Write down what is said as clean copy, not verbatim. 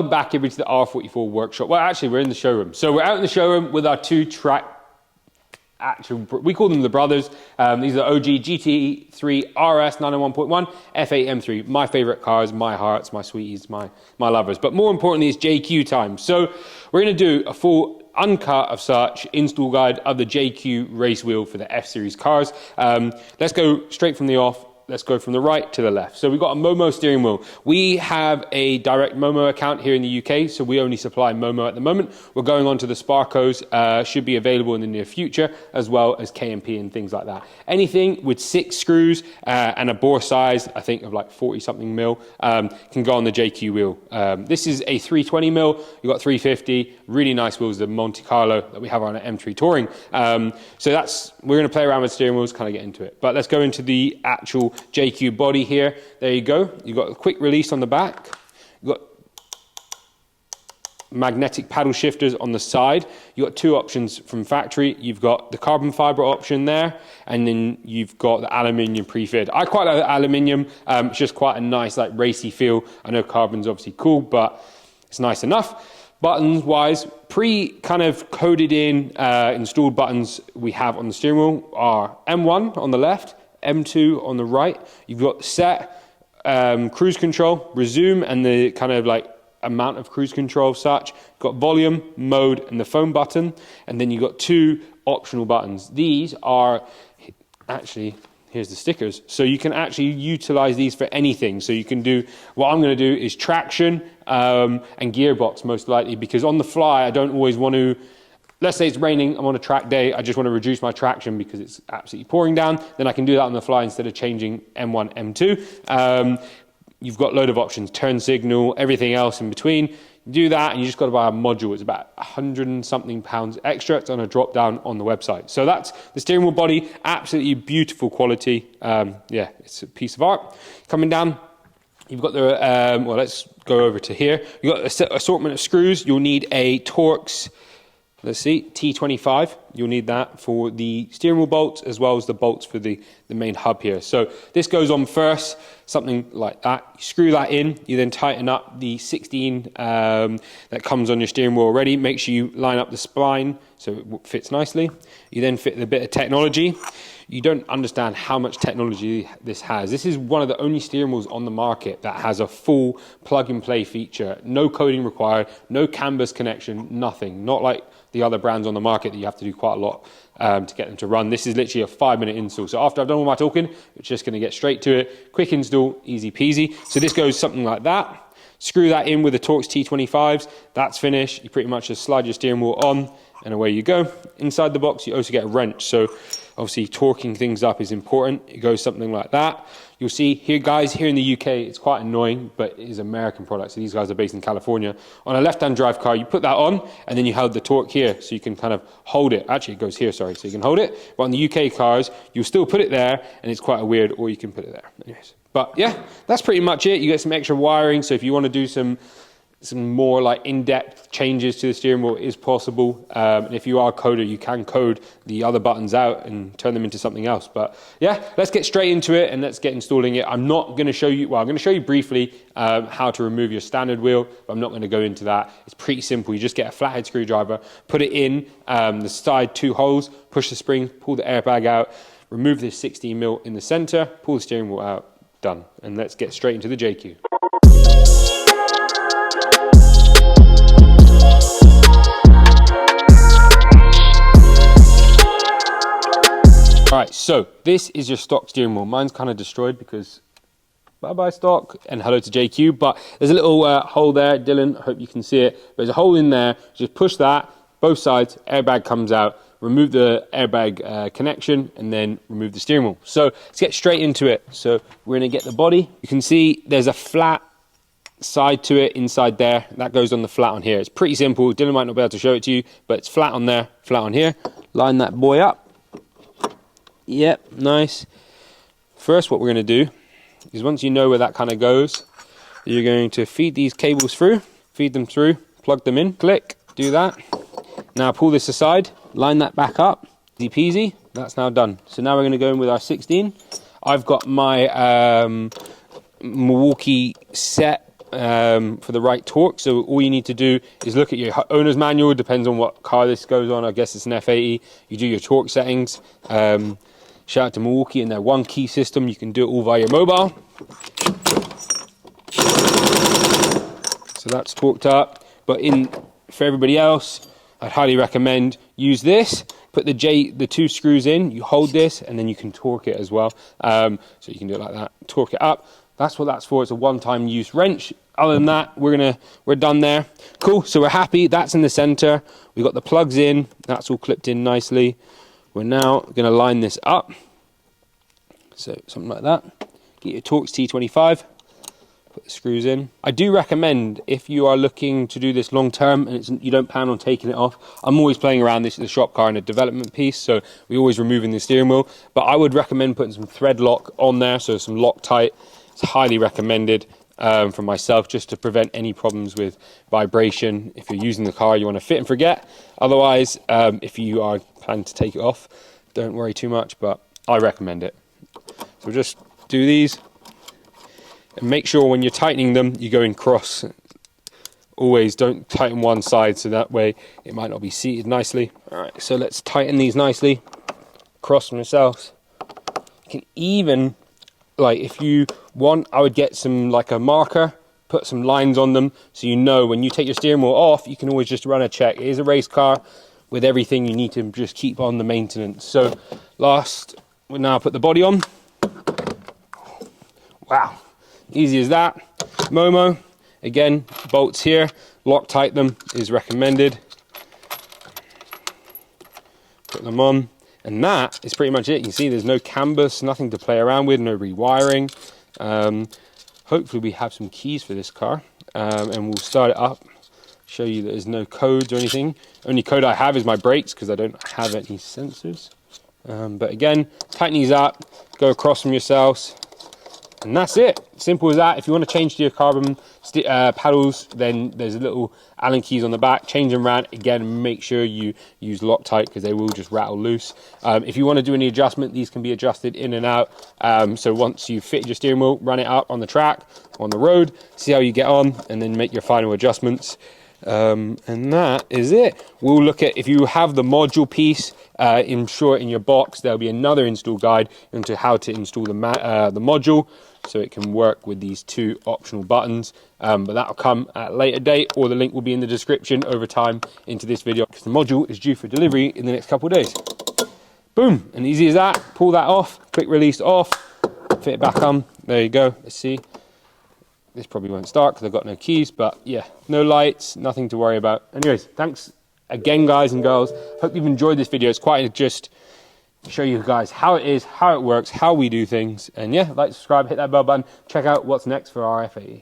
welcome back everybody to the R44 workshop. Well, actually, we're in the showroom. So we're out in the showroom with our two-track, we call them the brothers. These are OG GT3 RS 991.1 F80 M3. My favorite cars, my hearts, my sweeties, my lovers. But more importantly, it's JQ time. So we're going to do a full uncut of such install guide of the JQ race wheel for the F series cars. Let's go straight from the off. Let's go from the right to the left. So we've got a Momo steering wheel. We have a direct Momo account here in the UK, so we only supply Momo at the moment. We're going on to the Sparcos, should be available in the near future, as well as KMP and things like that. Anything with 6 screws and a bore size, I think of like 40 something mil, can go on the JQ wheel. This is a 320 mil, you've got 350, really nice wheels, the Monte Carlo that we have on an M3 Touring. So we're gonna play around with steering wheels, kind of get into it. But let's go into the actual JQ body here. There you go. You've got a quick release on the back. You've got magnetic paddle shifters on the side. You've got 2 options from factory. You've got the carbon fiber option there, and then you've got the aluminium pre-fitted. I quite like the aluminium. It's just quite a nice, like, racy feel. I know carbon's obviously cool, but it's nice enough. Buttons wise, kind of coded in installed buttons we have on the steering wheel are M1 on the left, M2 on the right. You've got set, cruise control, resume, and the kind of like amount of cruise control such. You've got volume, mode, and the phone button. And then you've got 2 optional buttons. These are actually, here's the stickers. So you can actually utilize these for anything. So you can do, what I'm going to do is traction and gearbox most likely, because on the fly, I don't always want to, let's say it's raining, I'm on a track day, I just want to reduce my traction because it's absolutely pouring down, then I can do that on the fly instead of changing M1, M2. You've got a load of options, turn signal, everything else in between. You do that and you just got to buy a module. It's about 100 and something pounds extra. It's on a drop down on the website. So that's the steering wheel body, absolutely beautiful quality. Yeah, it's a piece of art. Coming down, you've got the, well, let's go over to here. You've got an assortment of screws. You'll need a Torx, let's see, T25. You'll need that for the steering wheel bolts as well as the bolts for the main hub here. So this goes on first, something like that. You screw that in, you then tighten up the 16 that comes on your steering wheel already. Make sure you line up the spine so it fits nicely. You then fit the bit of technology. You don't understand how much technology this has. This is one of the only steering wheels on the market that has a full plug-and-play feature. No coding required, no CAN bus connection, nothing. Not like the other brands on the market that you have to do quite a lot to get them to run. This is literally a 5-minute install. So after I've done all my talking, it's just going to get straight to it. Quick install, easy peasy. So this goes something like that. Screw that in with the Torx T25s. That's finished. You pretty much just slide your steering wheel on and away you go. Inside the box, you also get a wrench. So obviously torquing things up is important. It goes something like that. You'll see here, guys, here in the UK, it's quite annoying, but it is American product. So these guys are based in California. On a left-hand drive car, you put that on, and then you hold the torque here, so you can kind of hold it. Actually, it goes here, sorry, so you can hold it. But on the UK cars, you'll still put it there, and it's quite a weird, or you can put it there. Anyways. But yeah, that's pretty much it. You get some extra wiring, so if you want to do some more like in-depth changes to the steering wheel is possible. And if you are a coder, you can code the other buttons out and turn them into something else. But yeah, let's get straight into it and let's get installing it. I'm not going to show you, well, I'm going to show you briefly how to remove your standard wheel, but I'm not going to go into that. It's pretty simple. You just get a flathead screwdriver, put it in the side 2 holes, push the spring, pull the airbag out, remove this 16mm in the center, pull the steering wheel out, done. And let's get straight into the JQ. All right, so this is your stock steering wheel. Mine's kind of destroyed because bye-bye stock and hello to JQ, but there's a little hole there. Dylan, I hope you can see it. There's a hole in there. Just push that, both sides, airbag comes out, remove the airbag connection, and then remove the steering wheel. So let's get straight into it. So we're gonna get the body. You can see there's a flat side to it inside there. That goes on the flat on here. It's pretty simple. Dylan might not be able to show it to you, but it's flat on there, flat on here. Line that boy up. Yep, nice. First, what we're going to do is once you know where that kind of goes, you're going to feed these cables through, feed them through, plug them in, click, do that. Now pull this aside, line that back up, easy peasy, that's now done. So now we're going to go in with our 16. I've got my Milwaukee set for the right torque. So all you need to do is look at your owner's manual. Depends on what car this goes on. I guess it's an F80. You do your torque settings. Shout out to Milwaukee and their one key system. You can do it all via your mobile. So that's torqued up. But for everybody else, I'd highly recommend use this. Put the two screws in, you hold this, and then you can torque it as well. So you can do it like that, torque it up. That's what that's for. It's a one-time use wrench. Other than that, we're done there. Cool, so we're happy. That's in the center. We've got the plugs in. That's all clipped in nicely. We're now gonna line this up. So something like that. Get your Torx T25. Put the screws in. I do recommend, if you are looking to do this long term and you don't plan on taking it off, I'm always playing around this in the shop car in a development piece, so we're always removing the steering wheel, but I would recommend putting some thread lock on there, so some Loctite. It's highly recommended from myself, just to prevent any problems with vibration. If you're using the car, you want to fit and forget. Otherwise, if you are planning to take it off, don't worry too much, but I recommend it. So just do these. And make sure when you're tightening them, you go in cross. Always don't tighten one side, so that way it might not be seated nicely. All right, so let's tighten these nicely. Cross them yourselves. You can even, like, if you want, I would get some, like a marker, put some lines on them, so you know when you take your steering wheel off, you can always just run a check. It is a race car. With everything, you need to just keep on the maintenance. So we'll now put the body on. Wow. Easy as that. Momo, again, bolts here. Loctite them is recommended. Put them on. And that is pretty much it. You can see there's no canvas, nothing to play around with, no rewiring. Hopefully we have some keys for this car. And we'll start it up. Show you that there's no codes or anything. Only code I have is my brakes because I don't have any sensors. But again, tighten these up, go across them yourselves. And that's it. Simple as that. If you want to change to your carbon paddles, then there's a little Allen keys on the back. Change them around. Again, make sure you use Loctite because they will just rattle loose. If you want to do any adjustment, these can be adjusted in and out. So once you've fitted your steering wheel, run it up on the track, on the road, see how you get on, and then make your final adjustments. And that is it. We'll look at, if you have the module piece, in your box, there'll be another install guide into how to install the module, so it can work with these two optional buttons. But that'll come at a later date, or the link will be in the description over time into this video, because the module is due for delivery in the next couple of days. Boom, and easy as that. Pull that off, quick release off, fit it back on. There you go. Let's see. This probably won't start because I've got no keys, but yeah, no lights, nothing to worry about. Anyways, thanks again, guys and girls. Hope you've enjoyed this video. It's quite just show you guys how it is, how it works, how we do things. And yeah, like, subscribe, hit that bell button, check out what's next for our F80.